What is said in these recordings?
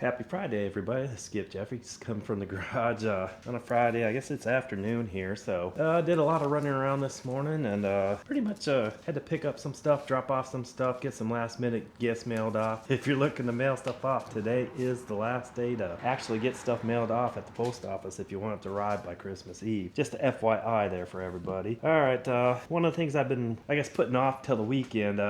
Happy Friday, everybody. This is Skip Jeffrey. Just come from the garage on a Friday. I guess it's afternoon here, so I did a lot of running around this morning and pretty much had to pick up some stuff, drop off some stuff, get some last minute gifts mailed off. If you're looking to mail stuff off, today is the last day to actually get stuff mailed off at the post office if you want it to arrive by Christmas Eve. Just a FYI there for everybody. Alright, one of the things I've been, I guess, putting off till the weekend,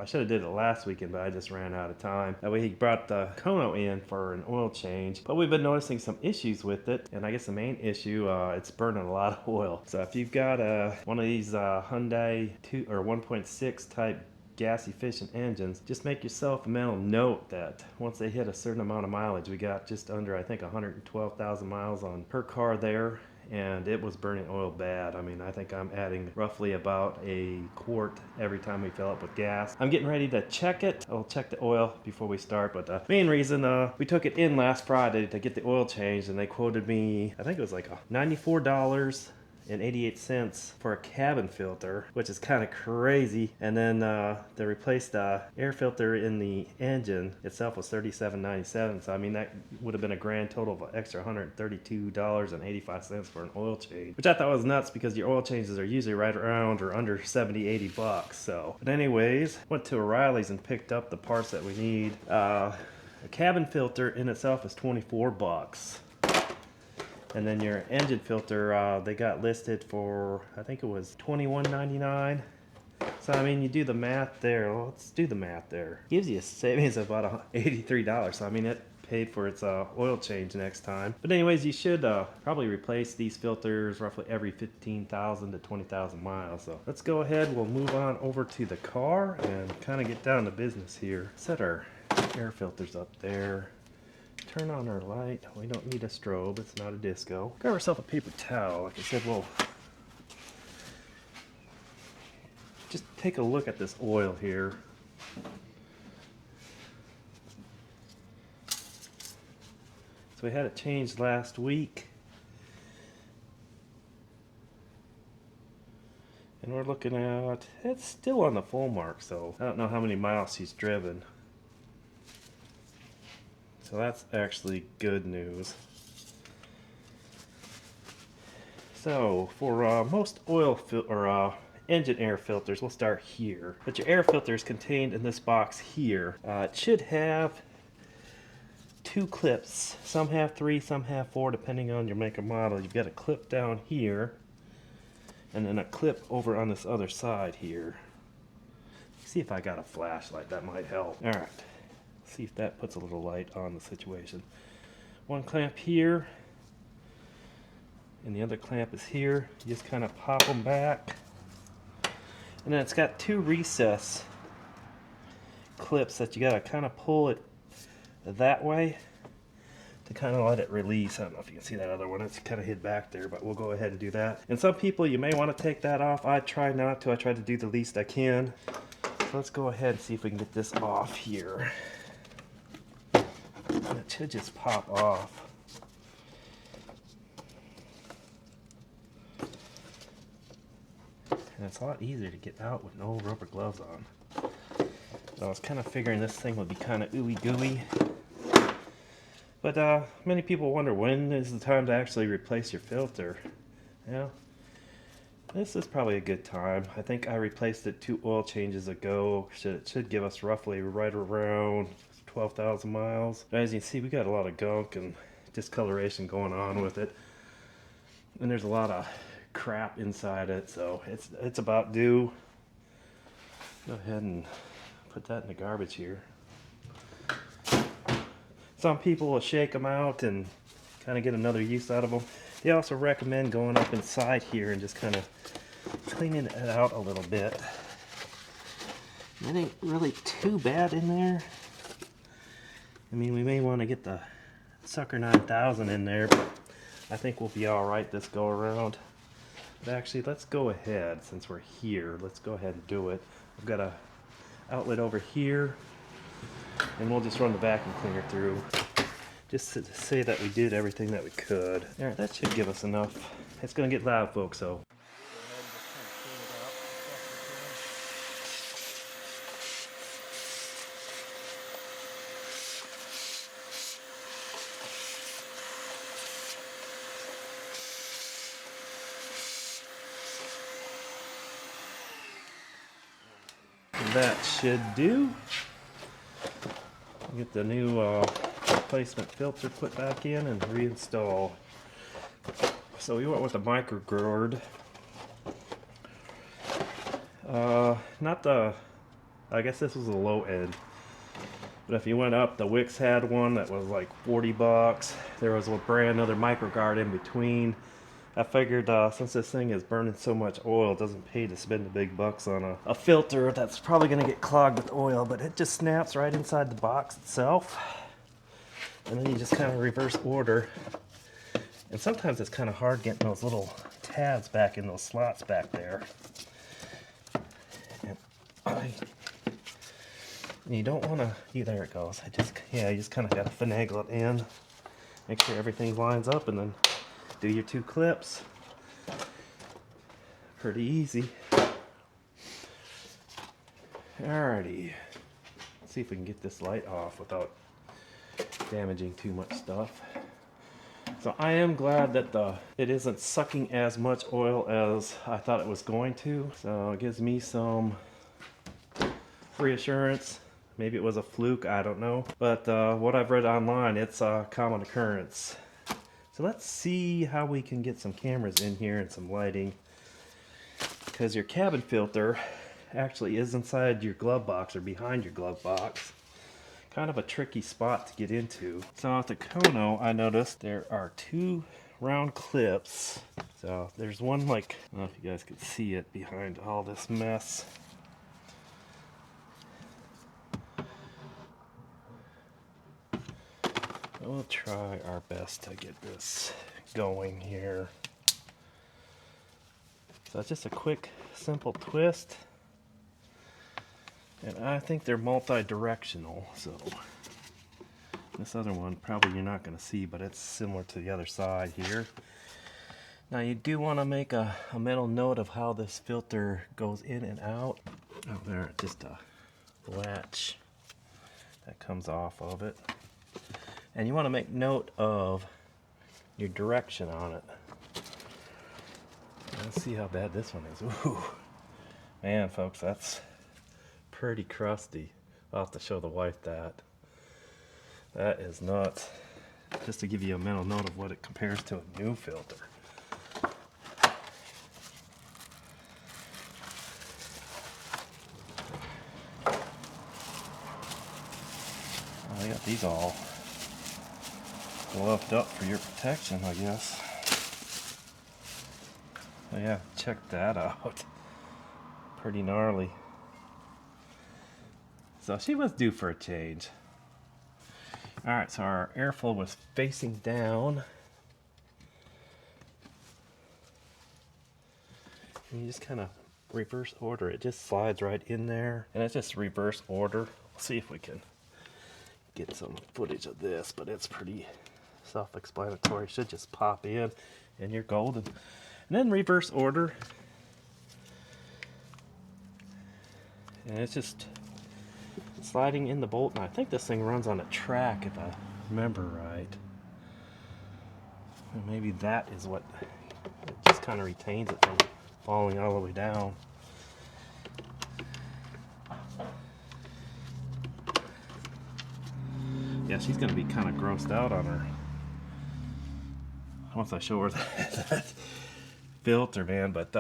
I should have did it last weekend, but I just ran out of time. That way he brought the Kona in for an oil change, but we've been noticing some issues with it, and I guess the main issue, it's burning a lot of oil. So if you've got one of these Hyundai 2 or 1.6 type gas efficient engines, just make yourself a mental note that once they hit a certain amount of mileage, we got just under, I think, 112,000 miles on per car there, and it was burning oil bad. I mean, I think I'm adding roughly about a quart every time we fill up with gas. I'm getting ready to check it. I'll check the oil before we start, but the main reason we took it in last Friday to get the oil changed, and they quoted me, I think it was like $94 and 88 cents for a cabin filter, which is kind of crazy. And then they replaced the air filter in the engine itself was $37.97. So I mean, that would have been a grand total of an extra $132.85 for an oil change, which I thought was nuts because your oil changes are usually right around or under 70-80 bucks. So, but anyways, went to O'Reilly's and picked up the parts that we need. A cabin filter in itself is 24 bucks. And then your engine filter, they got listed for, I think it was $21.99. So I mean, you do the math there. Well, let's do the math there. Gives you a savings of about $83. So I mean, it paid for its oil change next time. But anyways, you should probably replace these filters roughly every 15,000 to 20,000 miles. So let's go ahead. We'll move on over to the car and kind of get down to business here. Set our air filters up there. Turn on our light. We don't need a strobe. It's not a disco. Grab ourselves a paper towel. Like I said, we'll just take a look at this oil here. So we had it changed last week. And we're looking at, it's still on the full mark, so I don't know how many miles he's driven. So that's actually good news. So for most oil engine air filters, we'll start here. But your air filter is contained in this box here. It should have 2 clips. Some have 3, some have 4, depending on your make and model. You've got a clip down here, and then a clip over on this other side here. See if I got a flashlight, that might help. All right. See if that puts a little light on the situation. One clamp here, and the other clamp is here. You just kind of pop them back. And then it's got 2 recess clips that you gotta kind of pull it that way to kind of let it release. I don't know if you can see that other one. It's kind of hid back there, but we'll go ahead and do that. And some people, you may want to take that off. I try not to. I try to do the least I can. So let's go ahead and see if we can get this off here. It should just pop off. And it's a lot easier to get out with no rubber gloves on. So I was kind of figuring this thing would be kind of ooey gooey. But many people wonder, when is the time to actually replace your filter? Yeah, this is probably a good time. I think I replaced it 2 oil changes ago. It should give us roughly right around 12,000 miles. As you can see, we got a lot of gunk and discoloration going on with it, and there's a lot of crap inside it, so it's about due. Go ahead and put that in the garbage here. Some people will shake them out and kind of get another use out of them. They also recommend going up inside here and just kind of cleaning it out a little bit. It ain't really too bad in there. I mean, we may want to get the Sucker 9000 in there, but I think we'll be alright this go around. But actually, let's go ahead, since we're here, let's go ahead and do it. I've got a outlet over here, and we'll just run the vacuum cleaner through, just to say that we did everything that we could. Alright, that should give us enough. It's going to get loud, folks, so. that should do. Get the new replacement filter put back in and reinstall. So we went with the micro gourd. Not the, I guess this was the low end. But if you went up, the Wix had one that was like 40 bucks. There was a brand other micro guard in between. I figured since this thing is burning so much oil, it doesn't pay to spend the big bucks on a filter that's probably going to get clogged with oil, but it just snaps right inside the box itself. And then you just kind of reverse order. And sometimes it's kind of hard getting those little tabs back in those slots back there. And you don't want to, there it goes. You just kind of got to finagle it in. Make sure everything lines up and then do your 2 clips. Pretty easy. Alrighty. Let's see if we can get this light off without damaging too much stuff. So I am glad that it isn't sucking as much oil as I thought it was going to. So it gives me some reassurance. Maybe it was a fluke, I don't know. But what I've read online, it's a common occurrence. So let's see how we can get some cameras in here and some lighting. Because your cabin filter actually is inside your glove box or behind your glove box. Kind of a tricky spot to get into. So at the Kona, I noticed there are 2 round clips. So there's one like, I don't know if you guys can see it behind all this mess. We'll try our best to get this going here. So it's just a quick, simple twist. And I think they're multi-directional, so this other one probably you're not going to see, but it's similar to the other side here. Now you do want to make a mental note of how this filter goes in and out. Oh, there, just a latch that comes off of it. And you want to make note of your direction on it. Let's see how bad this one is. Ooh, man, folks, that's pretty crusty. I'll have to show the wife that. That is nuts. Just to give you a mental note of what it compares to a new filter. I got these all gloved up for your protection, I guess. Oh yeah, check that out. Pretty gnarly. So she was due for a change. Alright, so our airflow was facing down. And you just kind of reverse order. It just slides right in there. And it's just reverse order. We'll see if we can get some footage of this, but it's pretty self-explanatory. Should just pop in and you're golden. And then reverse order. And it's just sliding in the bolt. And I think this thing runs on a track if I remember right. And maybe that is what it just kind of retains it from falling all the way down. Yeah, she's gonna be kind of grossed out on her once I show her that filter, man. But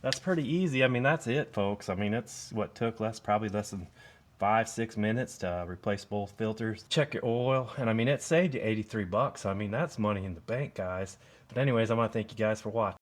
that's pretty easy. I mean, that's it, folks. I mean, it's what took probably less than 5-6 minutes to replace both filters. Check your oil, and I mean, it saved you 83 bucks. I mean, that's money in the bank, guys. But anyways, I want to thank you guys for watching.